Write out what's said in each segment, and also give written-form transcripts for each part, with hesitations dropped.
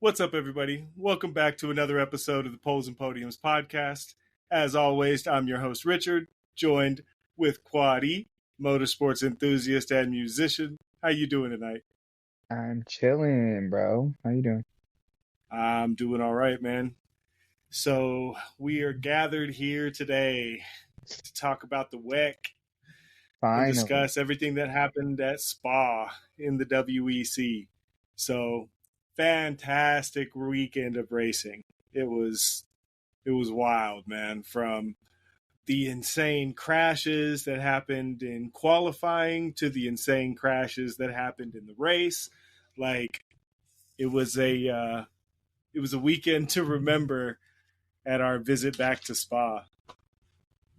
What's up, everybody? Welcome back to another episode of the Polls and Podiums podcast. As always, I'm your host, Richard, joined with Quadi, motorsports enthusiast and musician. How you doing tonight? I'm chilling, bro. How you doing? I'm doing all right, man. So we are gathered here today to talk about the WEC and Finally. discuss everything that happened at Spa in the WEC. So fantastic weekend of racing. It was wild, man. From the insane crashes that happened in qualifying to the insane crashes that happened in the race. Like it was a weekend to remember at our visit back to Spa.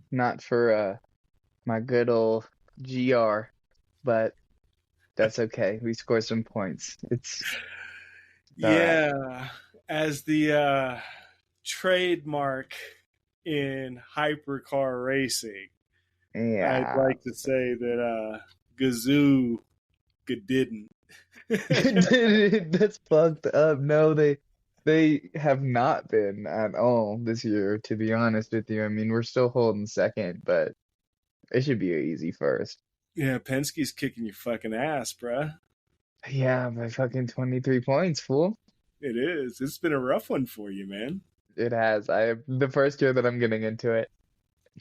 Not for my good old GR, but that's okay. We scored some points. It's yeah, right. As the trademark in hypercar racing, yeah. I'd like to say that Gazoo didn't. That's fucked up. No, they have not been at all this year, to be honest with you. I mean, we're still holding second, but it should be an easy first. Yeah, Penske's kicking your fucking ass, bruh. Yeah, by fucking 23 points, fool. It is. It's been a rough one for you, man. It has. The first year that I'm getting into it,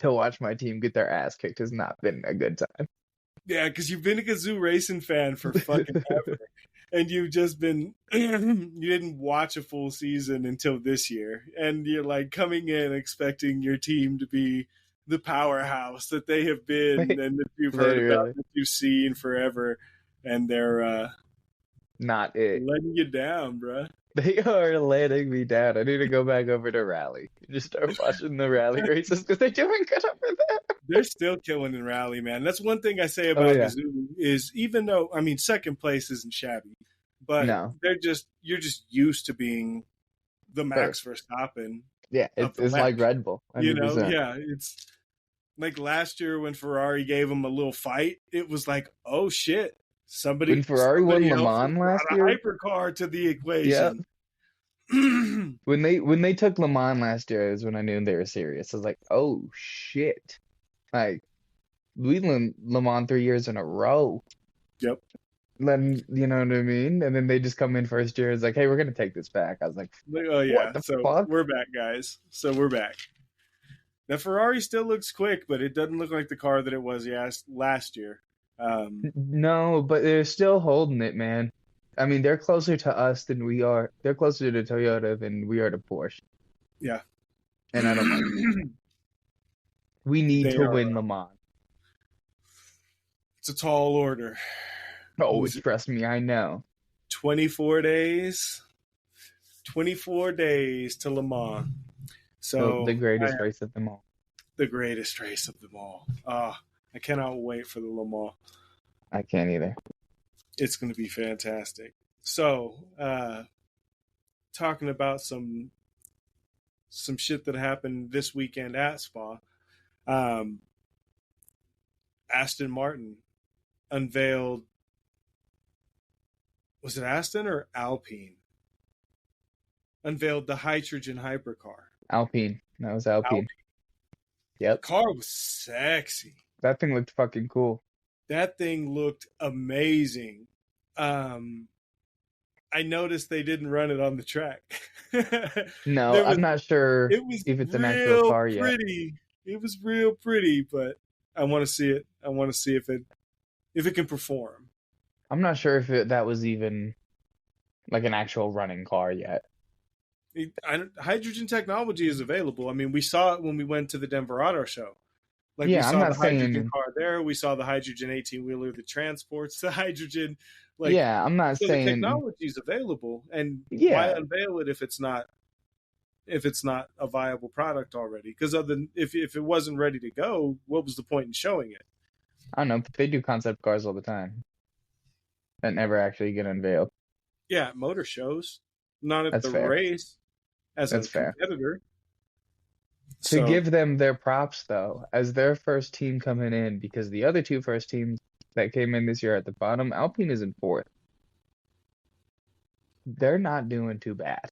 to watch my team get their ass kicked has not been a good time. Yeah, because you've been a Gazoo racing fan for fucking ever. And you've just been, you didn't watch a full season until this year. And you're like coming in expecting your team to be the powerhouse that they have been and that you've heard about, that you've seen forever. And they're not it. Letting you down, bruh. They are letting me down. I need to go back over to Rally. Just start watching the Rally races because they're doing good over there. They're still killing in Rally, man. That's one thing I say about Gazoo is even though, I mean, second place isn't shabby, but you're just used to being the Max Verstappen. Yeah, it's like Red Bull. 100%. You know, yeah, it's like last year when Ferrari gave them a little fight, it was like, oh shit. When Ferrari won Le Mans last year, hypercar to the equation. Yep. when they took Le Mans last year is when I knew they were serious. I was like, oh shit! Like we won Le Mans 3 years in a row. Yep. Then you know what I mean. And then they just come in first year. It's like, hey, we're gonna take this back. I was like, oh yeah. What the so fuck? We're back, guys. So we're back. The Ferrari still looks quick, but it doesn't look like the car that it was last year. No, but they're still holding it, man. I mean, they're closer to us than we are. They're closer to Toyota than we are to Porsche. Yeah. And I don't like it. We need to win Le Mans. It's a tall order. Oh, trust me, I know. 24 days. 24 days to Le Mans. So the greatest race of them all. The greatest race of them all. I cannot wait for the Le Mans. I can't either. It's going to be fantastic. So, talking about some shit that happened this weekend at Spa, Aston Martin unveiled, was it Aston or Alpine? Unveiled the hydrogen hypercar. Alpine. That was Alpine. Yep. The car was sexy. That thing looked fucking cool. That thing looked amazing. I noticed they didn't run it on the track. No, I'm not sure if it's an actual car yet. It was real pretty, but I want to see it. I want to see if it can perform. I'm not sure if that was even like an actual running car yet. Hydrogen technology is available. I mean, we saw it when we went to the Denver Auto Show. Like yeah, we saw I'm not the hydrogen saying car there. We saw the hydrogen 18-wheeler that transports the hydrogen. Like, yeah, I'm not saying the technology is available, and why unveil it if it's not a viable product already? Because if it wasn't ready to go, what was the point in showing it? I don't know. They do concept cars all the time that never actually get unveiled. Yeah, motor shows, not at the race as a competitor. To give them their props, though, as their first team coming in, because the other two first teams that came in this year at the bottom, Alpine is in fourth. they're not doing too bad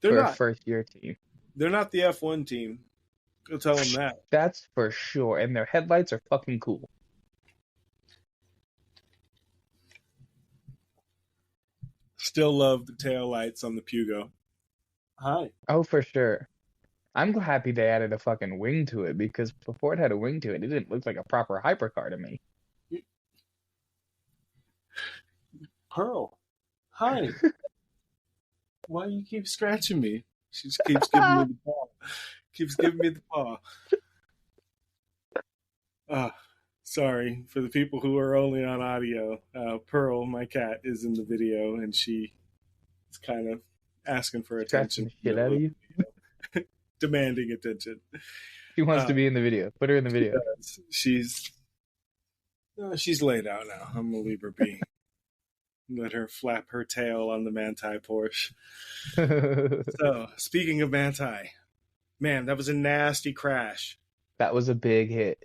They're for a not. first-year team. They're not the F1 team. Go tell them that. That's for sure. And their headlights are fucking cool. Still love the tail lights on the Pugo. Hi. Oh, for sure. I'm happy they added a fucking wing to it because before it had a wing to it, it didn't look like a proper hypercar to me. Pearl. Hi. Why you keep scratching me? She just keeps giving me the paw. Keeps giving me the paw. Sorry for the people who are only on audio. Pearl, my cat, is in the video, and she is kind of asking for attention. Scratching the shit out of you? Demanding attention. She wants to be in the video. Put her in the video. She's laid out now. I'm gonna leave her be. Let her flap her tail on the Manti Porsche. So, speaking of Manti, man, that was a nasty crash. That was a big hit.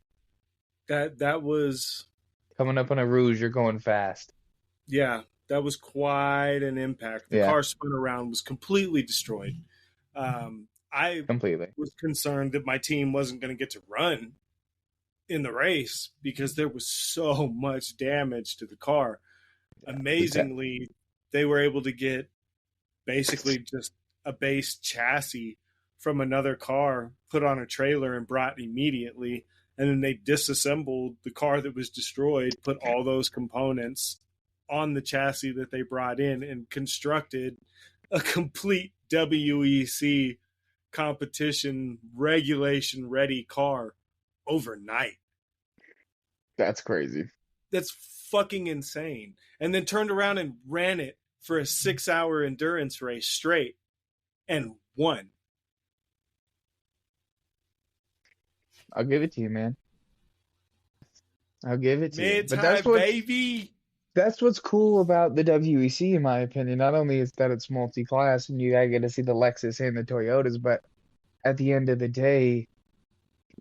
That was coming up on a Rouge. You're going fast. Yeah, that was quite an impact. The car spun around, was completely destroyed. I was concerned that my team wasn't going to get to run in the race because there was so much damage to the car. Amazingly, they were able to get basically just a base chassis from another car, put on a trailer and brought immediately. And then they disassembled the car that was destroyed, put all those components on the chassis that they brought in and constructed a complete WEC competition regulation ready car overnight. That's crazy. That's fucking insane. And then turned around and ran it for a 6-hour endurance race straight and won. I'll give it to you, man. I'll give it to you. But that's what, baby. That's what's cool about the WEC, in my opinion. Not only is that it's multi-class and you gotta get to see the Lexus and the Toyotas, but at the end of the day,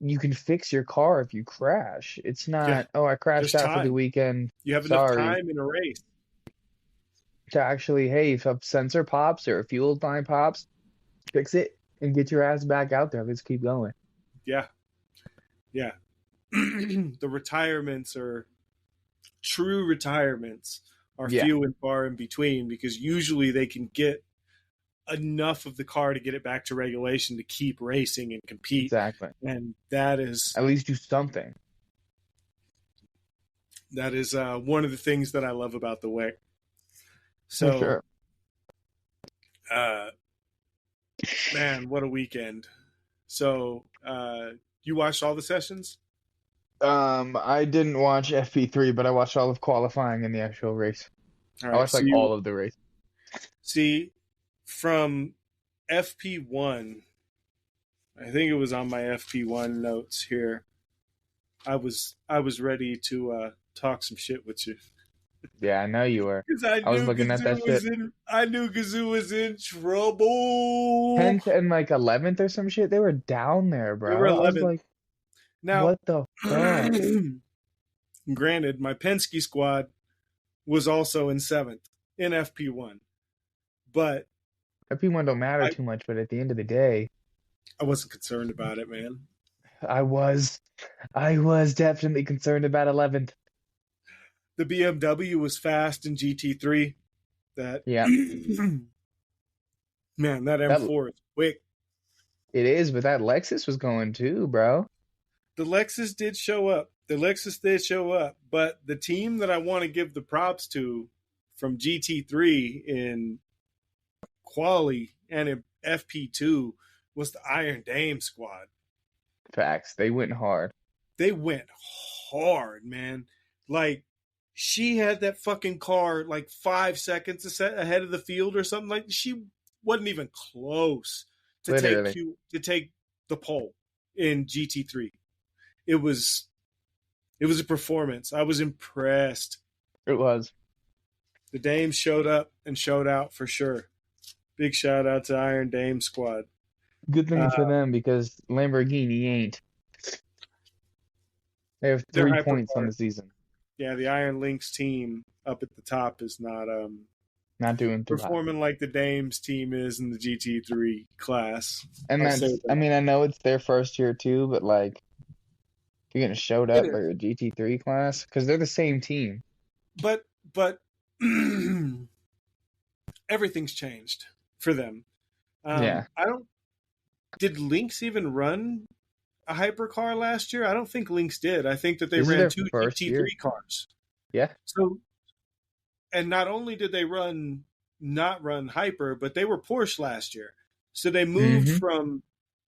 you can fix your car if you crash. It's not, I crashed out for the weekend. You have enough time in a race to actually, hey, if a sensor pops or a fuel line pops, fix it and get your ass back out there. Let's keep going. Yeah. The retirements are true retirements are few and far in between because usually they can get enough of the car to get it back to regulation to keep racing and compete. Exactly. And that is at least do something. That is one of the things that I love about the WEC. So, for sure. Man, what a weekend. So, you watched all the sessions? I didn't watch FP3, but I watched all of qualifying in the actual race. All right, I watched all of the race. See, from FP1, I think it was on my FP1 notes here. I was ready to talk some shit with you. Yeah, I know you were. I was looking at that shit. I knew Gazoo was in trouble. 10th and 11th or some shit. They were down there, bro. They were 11th. I was like, now, what the fuck? Granted, my Penske squad was also in 7th in FP1. But FP1 don't matter too much, but at the end of the day, I wasn't concerned about it, man. I was definitely concerned about 11th. The BMW was fast in GT3. Man, that M4 is quick. It is, but that Lexus was going too, bro. The Lexus did show up. But the team that I want to give the props to from GT3 in quali and in FP2 was the Iron Dame squad. Facts. They went hard. They went hard, man. Like, she had that fucking car 5 seconds ahead of the field or something. Like, she wasn't even close to take the pole in GT3. It was a performance. I was impressed. It was. The Dames showed up and showed out for sure. Big shout out to Iron Dame squad. Good thing for them because Lamborghini ain't. They have 3 points on the season. Yeah, the Iron Lynx team up at the top is not Not doing too hot. performing like the Dames team is in the GT3 class. And I'll say that's, I that. mean, I know it's their first year too, but like, if you're getting showed It up by is. your GT3 class, because they're the same team. But everything's changed for them. Yeah. I don't. Did Lynx even run a hypercar last year? I don't think Lynx did. I think that they This is ran their two first year. GT3 cars. Yeah. So, and not only did they not run hyper, but they were Porsche last year. So they moved Mm-hmm. from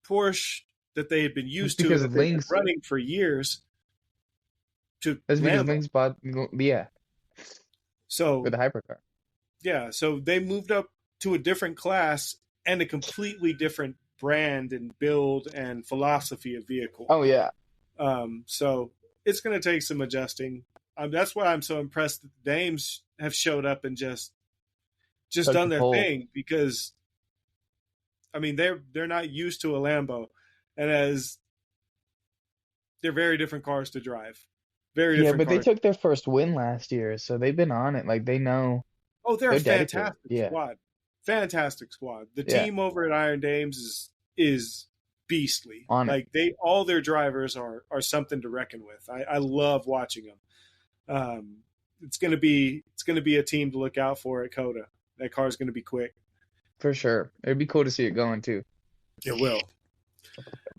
Porsche that they had been It's used to, because that they've been Lynx, running for years, to that's because Lambo. Lynx bought, yeah, with So the hypercar. yeah, so they moved up to a different class and a completely different brand and build and philosophy of vehicle. Oh, yeah. So it's going to take some adjusting. That's why I'm so impressed that the Dames have showed up and just Took done the their pole. thing, because I mean they're not used to a Lambo, and as they're very different cars to drive. Very Yeah, different but they cars. took their first win last year, so they've been on it. Like, they know Oh, they're a they're dedicated. fantastic Yeah. squad. Fantastic squad. The Yeah. team over at Iron Dames is beastly. On it. Like all their drivers are something to reckon with. I love watching them. It's gonna be a team to look out for at Coda. That car's gonna be quick. For sure. It'd be cool to see it going, too. It will.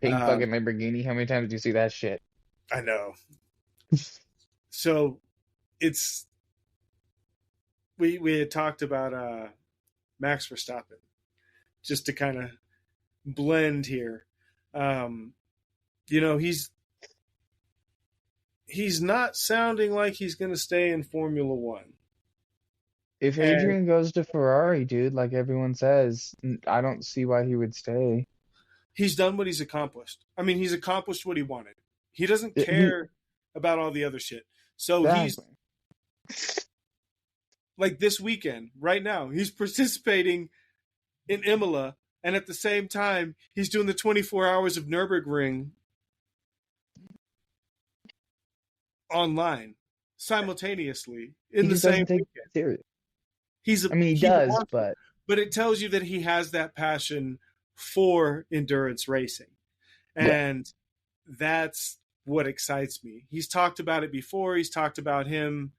Pink fucking Lamborghini. How many times do you see that shit? I know. So it's we had talked about Max Verstappen, just to kind of blend here. He's not sounding like he's going to stay in Formula One. If And Adrian goes to Ferrari, dude, like everyone says, I don't see why he would stay. he's done what he's accomplished. I mean, he's accomplished what he wanted. He doesn't He care about all the other shit. So he's exactly. like, this weekend, right now, he's participating in Imola, and at the same time, he's doing the 24 hours of Nürburgring online simultaneously in He the just same doesn't take weekend. it serious. He's I mean, he he does, wants to, but but it tells you that he has that passion for endurance racing, yeah, and that's what excites me. He's talked about it before. He's talked about him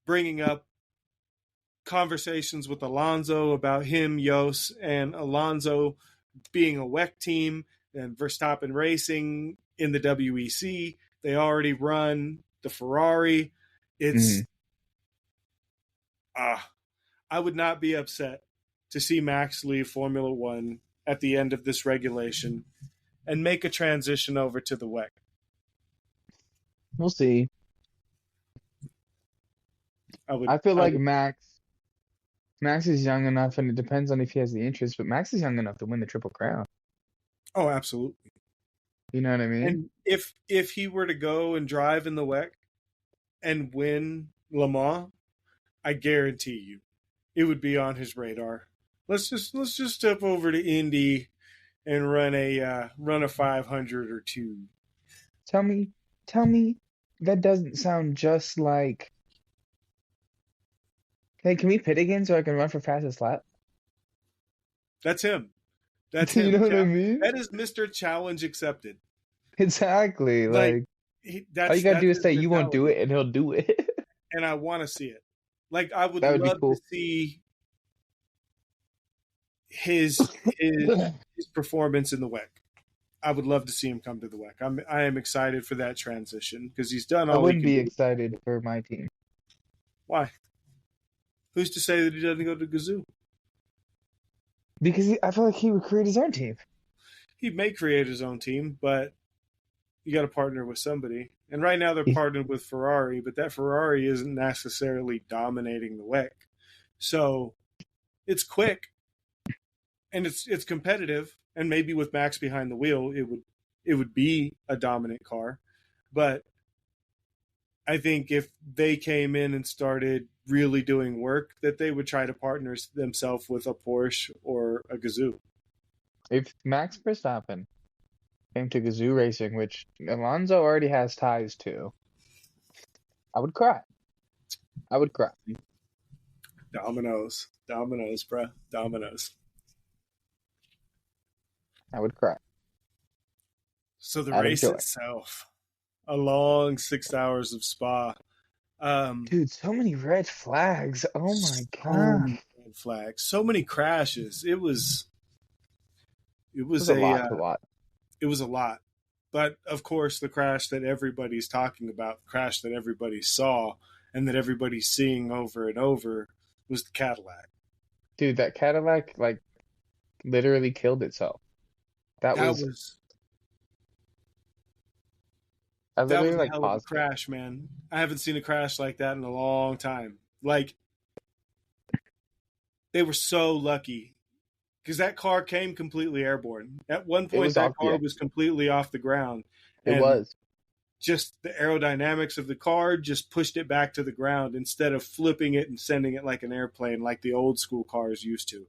bringing up conversations with Alonso about him, Jos, and Alonso being a WEC team, and Verstappen racing in the WEC. They already run the Ferrari. It's I would not be upset to see Max leave Formula One at the end of this regulation and make a transition over to the WEC. we'll see. I feel like Max is young enough, and it depends on if he has the interest, but Max is young enough to win the Triple Crown. Oh, absolutely. You know what I mean? And if he were to go and drive in the WEC and win Le Mans, I guarantee you it would be on his radar. Let's just step over to Indy and run a 500 or two. Tell me that doesn't sound just like, hey, can we pit again so I can run for fastest lap? That's him. That's You him. know what I mean? That is Mr. Challenge accepted. Exactly. Like, all you gotta do is say you won't do it, and he'll do it. And I want to see it. Like, I would That would be love cool. to see his performance in the WEC. I would love to see him come to the WEC. I am excited for that transition because he's done all I wouldn't he can be do. excited for my team. Why? Who's to say that he doesn't go to Gazoo? Because I feel like he would create his own team. He may create his own team, but you got to partner with somebody. And right now they're partnered with Ferrari, but that Ferrari isn't necessarily dominating the WEC. So it's quick and it's competitive. And maybe with Max behind the wheel, it would be a dominant car. But I think if they came in and started really doing work, that they would try to partner themselves with a Porsche or a Gazoo. If Max Verstappen came to Gazoo Racing, which Alonso already has ties to, I would cry. I would cry. Dominoes, Dominoes, bro, Dominoes. I would cry So the out of race joy. itself, a long 6 hours of Spa. Dude, so many red flags. Oh my So God. many red flags, so many crashes. It It was was a a lot to watch. it was a lot. But of course, the crash that everybody's talking about, the crash that everybody saw, and that everybody's seeing over and over, was the Cadillac. Dude, that Cadillac like literally killed itself. That That was was I that was literally a like hell of a paused it. crash, man. I haven't seen a crash like that in a long time. Like, they were so lucky because that car came completely airborne. At one It point, was that off, car yeah. was completely off the ground, It and was. just the aerodynamics of the car just pushed it back to the ground instead of flipping it and sending it like an airplane, like the old school cars used to.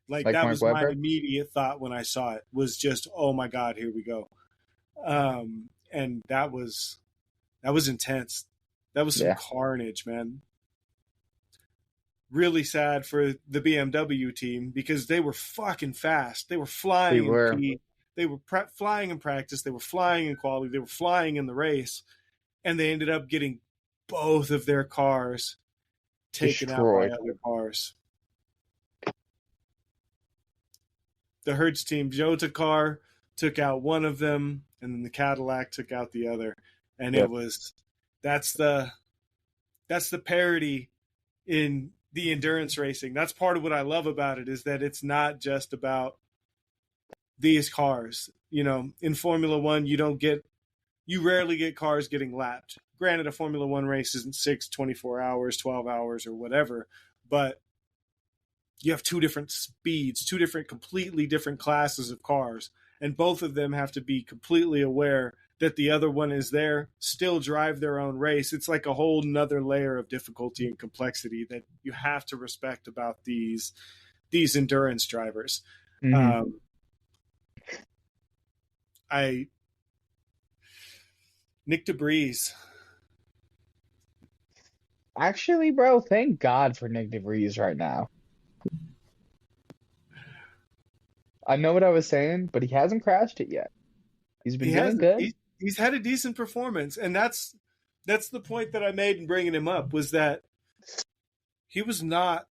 Like, Like that Mark was my Webber. immediate thought when I saw it, was just, oh my God, here we go. And that was intense. That was some Yeah, carnage, man. Really sad for the BMW team because they were fucking fast. They were they flying in were. P. They were flying in practice. They were flying in quality. They were flying in the race, and they ended up getting both of their cars taken out by Destroyed. other cars. The Hertz team Jota car took out one of them, and then the Cadillac took out the other. And it Yep. was that's the parity in the endurance racing. That's part of what I love about it, is that it's not just about these cars. You know, in Formula One, you rarely get cars getting lapped. Granted, a Formula One race isn't 24 hours, 12 hours, or whatever, but you have two different speeds, two completely different classes of cars, and both of them have to be completely aware that the other one is there, still drive their own race. It's like a whole nother layer of difficulty and complexity that you have to respect about these endurance drivers. Hmm. I Nick DeBreeze. Actually, bro, thank God for Nick DeVries right now. I know what I was saying, but he hasn't crashed it yet. He's been He doing hasn't. good. He's had a decent performance, and that's the point that I made in bringing him up, was that he was not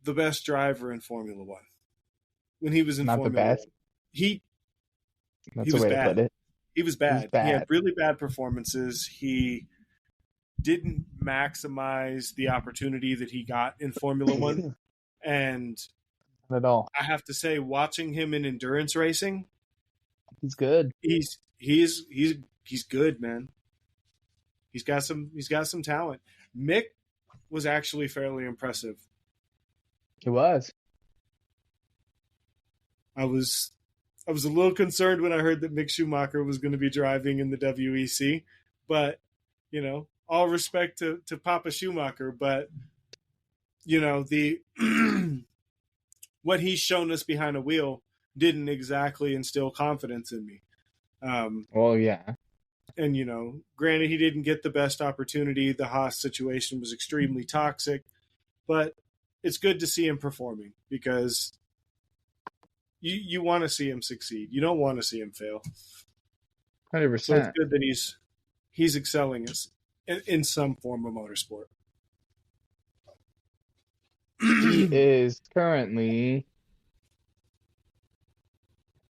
the best driver in Formula One when he was in Not the Formula best. One. He That's a was way to bad. put it. He was He was bad. He had bad. really bad performances. He didn't maximize the opportunity that he got in Formula One, and Not at all. I have to say, watching him in endurance racing, He's good. he's good, man. He's got some talent. Mick was actually fairly impressive. He was. I was a little concerned when I heard that Mick Schumacher was going to be driving in the WEC, but all respect to Papa Schumacher, but the what he's shown us behind a wheel didn't exactly instill confidence in me. Well, yeah. And granted, he didn't get the best opportunity. The Haas situation was extremely toxic, but it's good to see him performing, because you want to see him succeed. You don't want to see him fail. 100%. So it's good that he's excelling in some form of motorsport. He is currently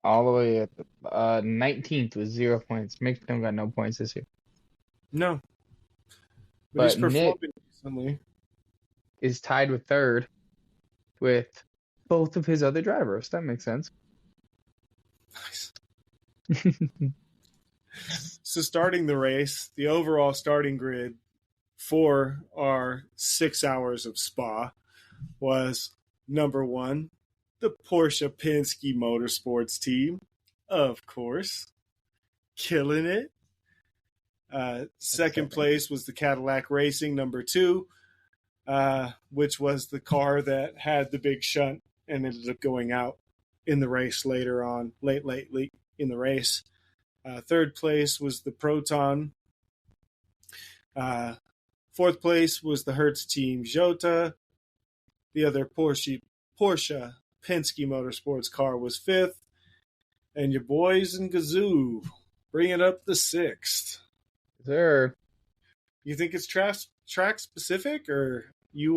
all the way at the 19th with 0 points. Mick don't got no points this year. No, but he's But Nick performing decently. is tied with third with both of his other drivers. That makes sense. Nice. So starting the race, the overall starting grid for our 6 hours of Spa was number 1, the Porsche Penske Motorsports team, of course, killing it. Second place was the Cadillac Racing, number 2, which was the car that had the big shunt and ended up going out in the race later on, late in the race. Third place was the Proton. Fourth place was the Hertz team Jota. The other Porsche Penske Motorsports car was fifth. And your boys in Gazoo bring it up to sixth. Sir. You think it's track specific, or you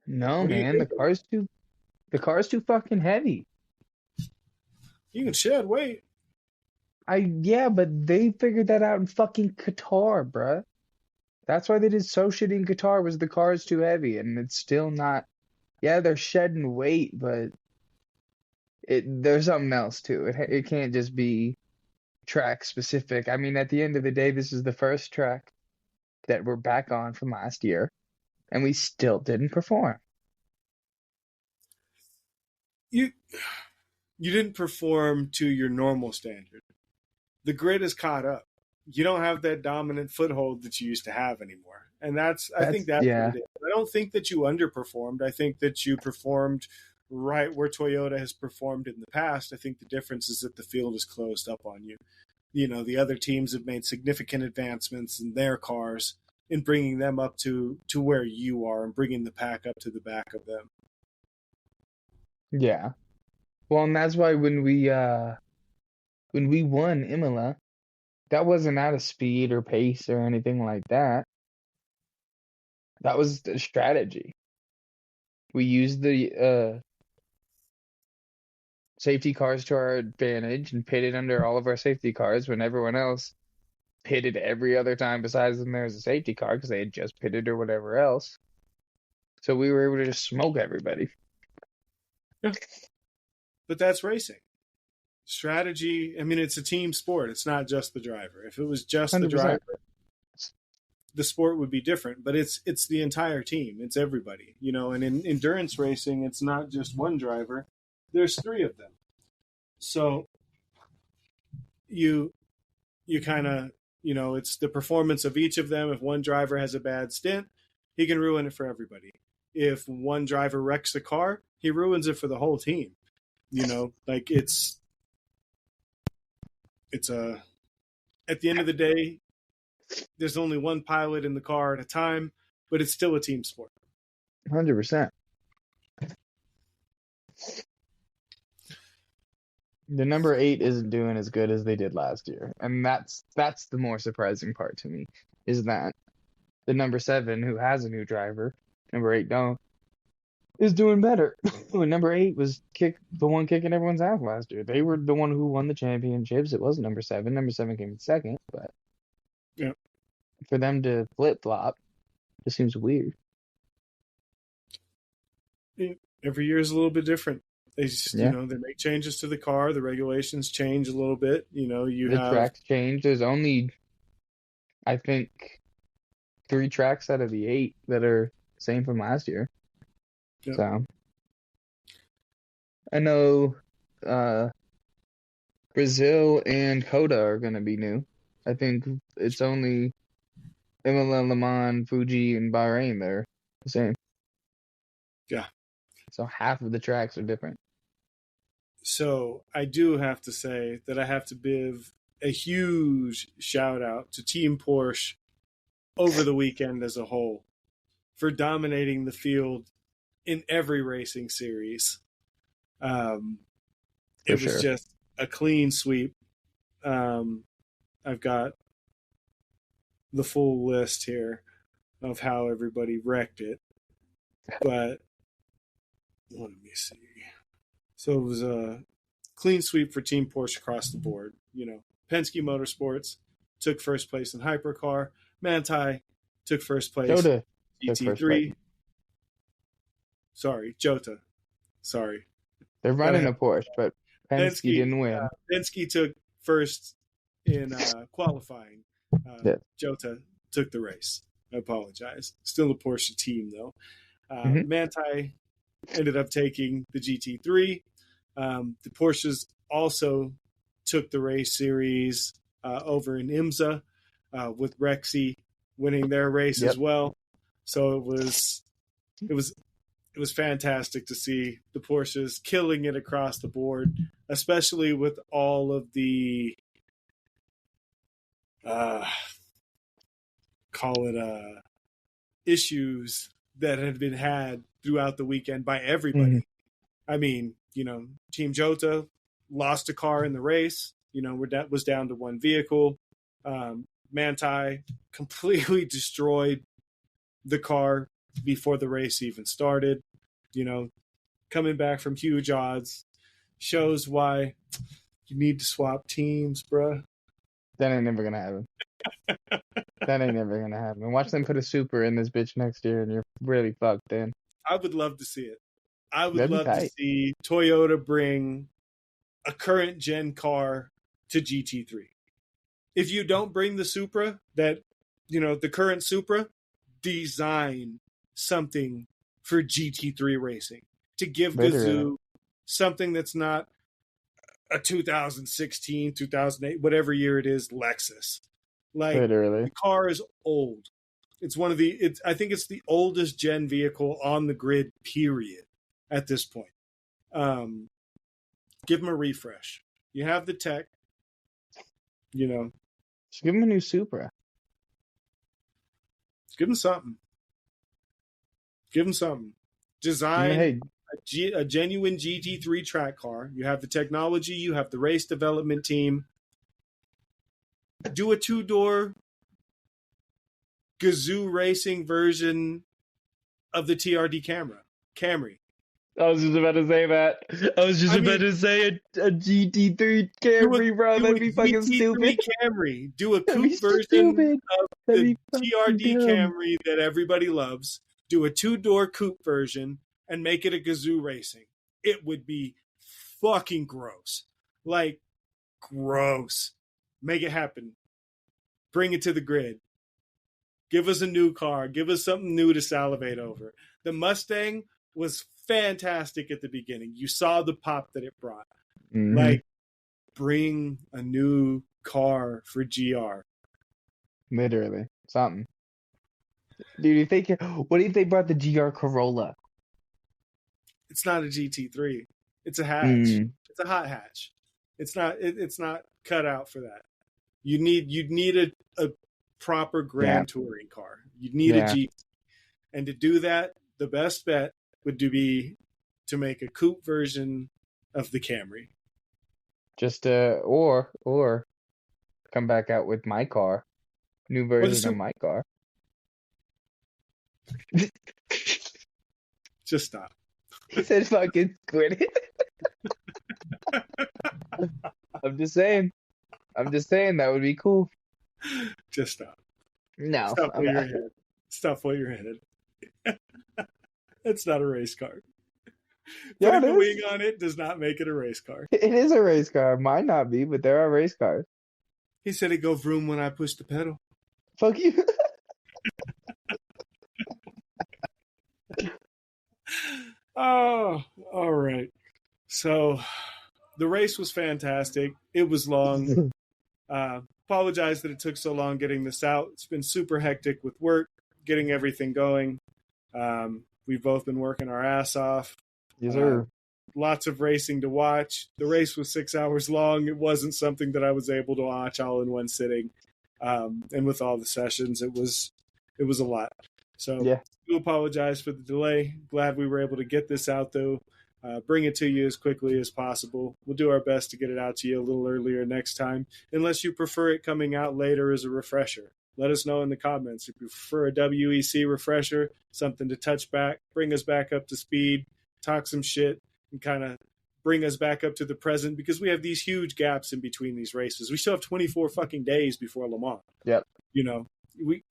No, what do you man, think? the car's too fucking heavy. You can shed weight. Yeah, but they figured that out in fucking Qatar, bruh. That's why they did so shitty in Qatar, was the car's too heavy, and it's still not. Yeah, they're shedding weight, but there's something else too. It can't just be track specific. I mean, at the end of the day, this is the first track that we're back on from last year, and we still didn't perform. You didn't perform to your normal standard. The grid is caught up. You don't have that dominant foothold that you used to have anymore. And I think that's Yeah. what it is. I don't think that you underperformed. I think that you performed right where Toyota has performed in the past. I think the difference is that the field is closed up on you. You know, the other teams have made significant advancements in their cars in bringing them up to where you are and bringing the pack up to the back of them. Yeah. Well, and that's why when we won Imola, that wasn't out of speed or pace or anything like that. That was the strategy. We used the safety cars to our advantage and pitted under all of our safety cars when everyone else pitted every other time besides when there was a safety car because they had just pitted or whatever else. So we were able to just smoke everybody. Yeah. But that's racing. Strategy, I mean, it's a team sport. It's not just the driver. If it was just 100%. the driver, the sport would be different. But it's the entire team. It's everybody. You know, and in endurance racing, it's not just one driver. There's three of them. So you kind of, you know, it's the performance of each of them. If one driver has a bad stint, he can ruin it for everybody. If one driver wrecks the car, he ruins it for the whole team. You know, like it's at the end of the day, there's only one pilot in the car at a time, but it's still a team sport. 100%. The number 8 isn't doing as good as they did last year, and that's the more surprising part to me, is that the number 7, who has a new driver, number 8 don't, is doing better. When number 8 was the one kicking everyone's ass last year. They were the one who won the championships. It wasn't number 7. Number 7 came in second, but yeah, for them to flip-flop just seems weird. Every year is a little bit different. They just, Yeah. you know, they make changes to the car. The regulations change a little bit. You know, The tracks change. There's only, I think, 3 tracks out of the 8 that are the same from last year. Yeah. So I know Brazil and Coda are going to be new. I think it's only Imola, Le Mans, Fuji, and Bahrain that are the same. Yeah. So half of the tracks are different. So I do have to say that I have to give a huge shout out to Team Porsche over the weekend as a whole for dominating the field in every racing series. It was just a clean sweep. I've got the full list here of how everybody wrecked it, but let me see. So it was a clean sweep for Team Porsche across the board. You know, Penske Motorsports took first place in Hypercar. Manthey took first place. Jota GT3. Sorry, Jota. Sorry. They're running a Porsche, but Penske didn't win. Penske took first in qualifying. Jota took the race. I apologize. Still a Porsche team, though. Manthey ended up taking the GT3. The Porsches also took the race series over in IMSA with Rexy winning their race as well. So it was fantastic to see the Porsches killing it across the board, especially with all of the issues that had been had throughout the weekend by everybody. Mm-hmm. I mean, Team Jota lost a car in the race. Was down to one vehicle. Manti completely destroyed the car before the race even started. Coming back from huge odds shows why you need to swap teams, bruh. That ain't never gonna happen. That ain't never gonna happen. Watch them put a super in this bitch next year, and you're really fucked then. I would love to see it. I would That'd be love to tight. see Toyota bring a current gen car to GT3. If you don't bring the Supra, the current Supra, design something for GT3 racing to give Literally. Gazoo something that's not a 2016, 2008, whatever year it is, Lexus. Literally. The car is old. It's I think it's the oldest gen vehicle on the grid, period, at this point. Give them a refresh. You have the tech, Just give him a new Supra. give them something. Give them something. Design a genuine GT3 track car. You have the technology. You have the race development team. Do a 2-door Gazoo racing version of the TRD Camry. I was just about to say that. I was just about to say a GT3 Camry, bro. That'd be fucking stupid. Camry. Do a coupe version of the TRD Camry that everybody loves. Do a 2-door coupe version and make it a Gazoo racing. It would be fucking gross. Gross. Make it happen. Bring it to the grid. Give us a new car. Give us something new to salivate over. The Mustang was fantastic at the beginning. You saw the pop that it brought. Mm-hmm. Bring a new car for GR. Literally. Something. Dude, what if they brought the GR Corolla? It's not a GT3. It's a hatch. It's a hot hatch. It's not cut out for that. You'd need a proper Grand Touring car. You'd need a GT. And to do that, the best bet would be to make a coupe version of the Camry. Just or come back out with my car. New version of my car. Just stop. He said fucking quit it. I'm just saying that would be cool. Just stop. No. Stop while you're ahead. Stop while you're ahead. It's not a race car. Putting a wing on it does not make it a race car. It is a race car. Might not be, but there are race cars. He said it go vroom when I push the pedal. Fuck you. Oh, all right. So the race was fantastic. It was long. Apologize that it took so long getting this out. It's been super hectic with work, getting everything going. We've both been working our ass off. Yes, sir. Lots of racing to watch. The race was 6 hours long. It wasn't something that I was able to watch all in one sitting. And with all the sessions, it was a lot. So I do apologize for the delay. Glad we were able to get this out, though. Bring it to you as quickly as possible. We'll do our best to get it out to you a little earlier next time, unless you prefer it coming out later as a refresher. Let us know in the comments if you prefer a WEC refresher, something to touch back, bring us back up to speed, talk some shit, and kind of bring us back up to the present, because we have these huge gaps in between these races. We still have 24 fucking days before Le Mans. Yep. We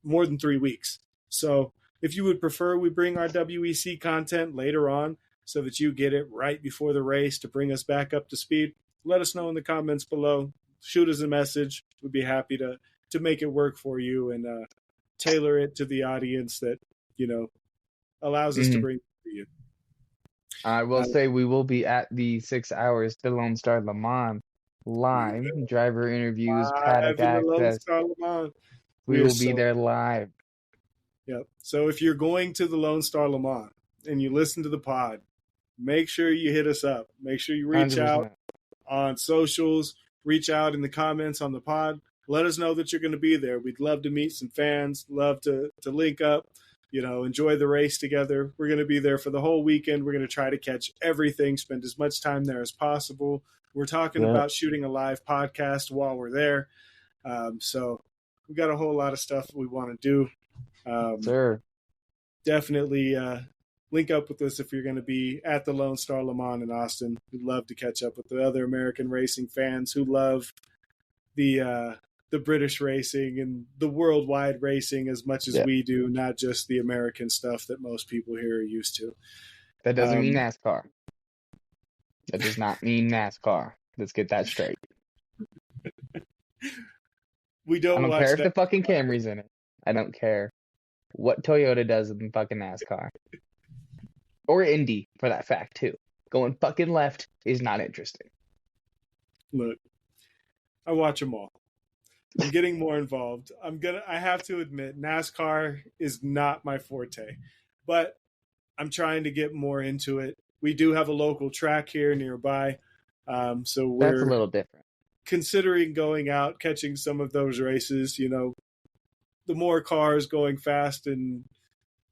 more than 3 weeks. So if you would prefer, we bring our WEC content later on so that you get it right before the race to bring us back up to speed. Let us know in the comments below. Shoot us a message. We'd be happy to make it work for you and tailor it to the audience that, allows us to bring it to you. I will say we will be at the 6 hours to Lone Star Le Mans live. Driver interviews, paddock access. We will be there live. Yep. So if you're going to the Lone Star Le Mans and you listen to the pod, make sure you hit us up. Make sure you reach 100%. Out on socials, reach out in the comments on the pod. Let us know that you're going to be there. We'd love to meet some fans, love to link up. enjoy the race together. We're going to be there for the whole weekend. We're going to try to catch everything, spend as much time there as possible. We're talking about shooting a live podcast while we're there. So we got a whole lot of stuff we want to do. Sure. Definitely link up with us if you're going to be at the Lone Star Le Mans in Austin. We'd love to catch up with the other American racing fans who love the British racing and the worldwide racing as much as we do, not just the American stuff that most people here are used to. That doesn't mean NASCAR. That does not mean NASCAR. Let's get that straight. I don't care if the fucking Camry's in it. I don't care what Toyota does in fucking NASCAR. Or Indy, for that fact, too. Going fucking left is not interesting. Look, I watch them all. I'm getting more involved. I have to admit, NASCAR is not my forte, but I'm trying to get more into it. We do have a local track here nearby, so we're that's a little different. Considering going out, catching some of those races. The more cars going fast and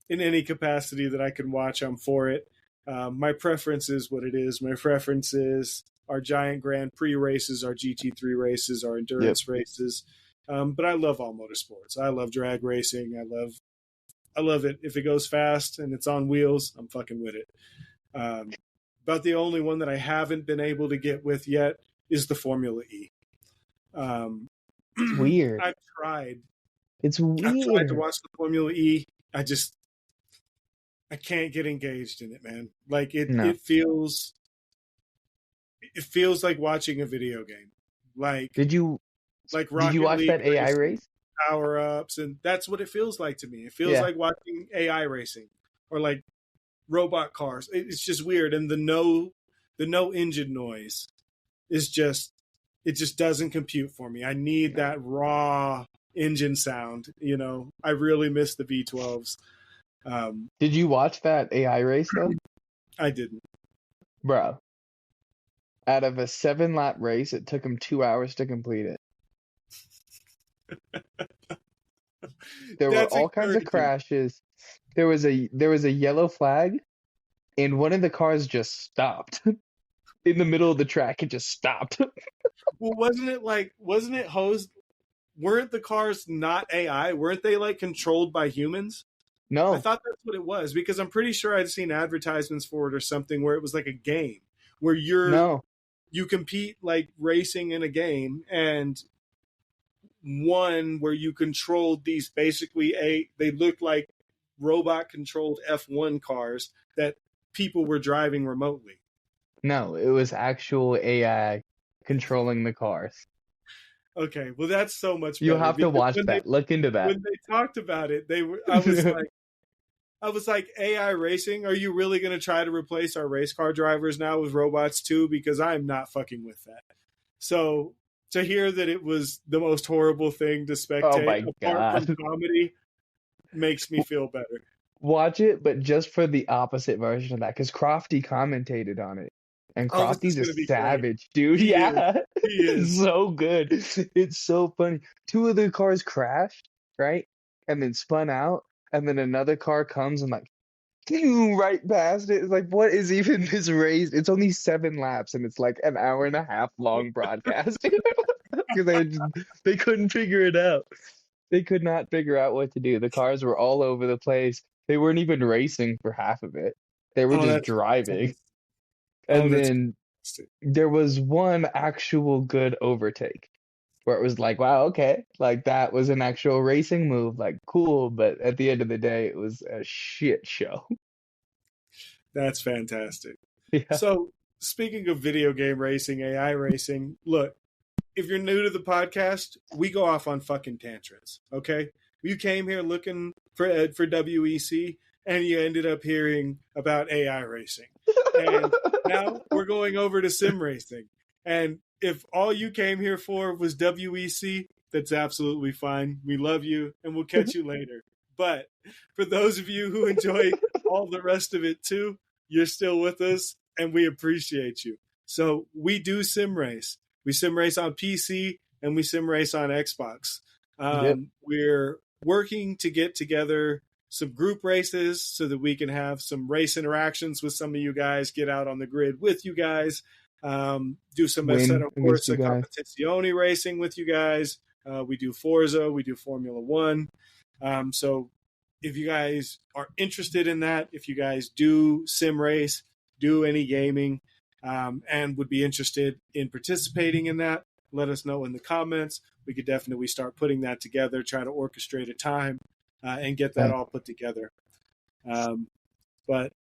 in any capacity that I can watch, I'm for it. My preference is what it is. My preference is our giant Grand Prix races, our GT3 races, our endurance races. But I love all motorsports. I love drag racing. I love it. If it goes fast and it's on wheels, I'm fucking with it. About the only one that I haven't been able to get with yet is the Formula E. It's weird. I've tried. It's weird. I've tried to watch the Formula E. I can't get engaged in it, man. Like it feels like watching a video game. Like did you watch League that AI race? Power ups, and that's what it feels like to me. It feels like watching AI racing or like robot cars. It's just weird, and the no engine noise is just doesn't compute for me. I need that raw engine sound. I really miss the V12s. Did you watch that AI race though? I didn't. Bro, out of a 7-lap race, it took him 2 hours to complete it. There were all kinds of crashes. There was a yellow flag, and one of the cars just stopped in the middle of the track. It just stopped. Well, wasn't it hosed? Weren't the cars not AI? Weren't they like controlled by humans? No. I thought that's what it was, because I'm pretty sure I'd seen advertisements for it or something where it was like a game where you compete like racing in a game, and one where you controlled these basically they looked like robot controlled F1 cars that people were driving remotely. No, it was actual AI controlling the cars. Okay, well that's so much better. You'll have to watch that. Look into that. When they talked about it, I was like, AI racing? Are you really going to try to replace our race car drivers now with robots too? Because I'm not fucking with that. So to hear that it was the most horrible thing to spectate apart from comedy makes me feel better. Watch it, but just for the opposite version of that, because Crofty commentated on it. And Crofty's a savage, dude. He is so good. It's so funny. 2 of the cars crashed, right? And then spun out. And then another car comes and like right past it. It's like, what is even this race? It's only 7 laps and it's like an hour and a half long broadcast. Because they couldn't figure it out. They could not figure out what to do. The cars were all over the place. They weren't even racing for half of it. They were just driving. And then there was one actual good overtake where it was like, wow, okay, like that was an actual racing move, like cool. But at the end of the day, it was a shit show. That's fantastic. Yeah. So speaking of video game racing, AI racing, look, if you're new to the podcast, we go off on fucking tantrums, okay? You came here looking for WEC, and you ended up hearing about AI racing. And now we're going over to sim racing. And if all you came here for was WEC, that's absolutely fine. We love you, and we'll catch you later. But for those of you who enjoy all the rest of it too, you're still with us, and we appreciate you. So we do sim race. We sim race on PC, and we sim race on Xbox. We're working to get together some group races so that we can have some race interactions with some of you guys, get out on the grid with you guys, do some Win against you guys. competizione racing with you guys. We do Forza, we do Formula One. So if you guys are interested in that, if you guys do sim race, do any gaming, and would be interested in participating in that, let us know in the comments. We could definitely start putting that together, try to orchestrate a time, and get that all put together. But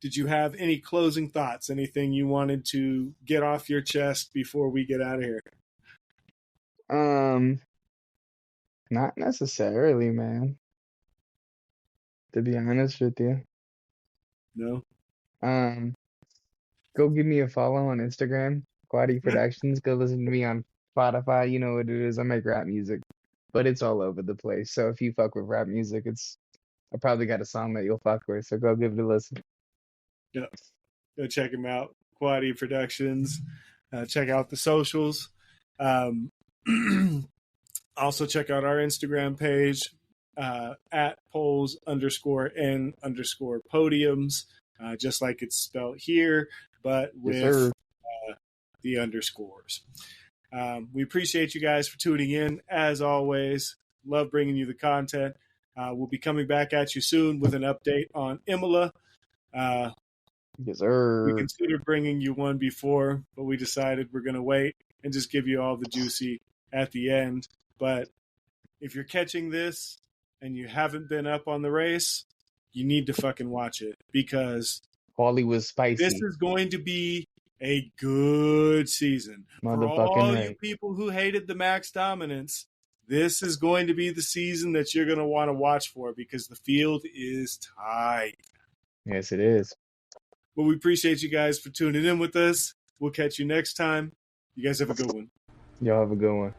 did you have any closing thoughts? Anything you wanted to get off your chest before we get out of here? Not necessarily, man. To be honest with you. No? Go give me a follow on Instagram, Quaddy Productions. Go listen to me on Spotify. You know what it is. I make rap music, but it's all over the place. So if you fuck with rap music, I probably got a song that you'll fuck with. So go give it a listen. Yeah. Go check him out. Quaddy Productions. Check out the socials. Also check out our Instagram page at polls_n_podiums, just like it's spelled here, but with the underscores. We appreciate you guys for tuning in. As always, love bringing you the content. We'll be coming back at you soon with an update on Imola. Yes, sir. We considered bringing you one before, but we decided we're going to wait and just give you all the juicy at the end. But if you're catching this and you haven't been up on the race, you need to fucking watch it, because Quali was spicy. This is going to be a good season. For all you people who hated the max dominance, this is going to be the season that you're going to want to watch for, because the field is tight. Yes, it is. Well, we appreciate you guys for tuning in with us. We'll catch you next time. You guys have a good one. Y'all have a good one.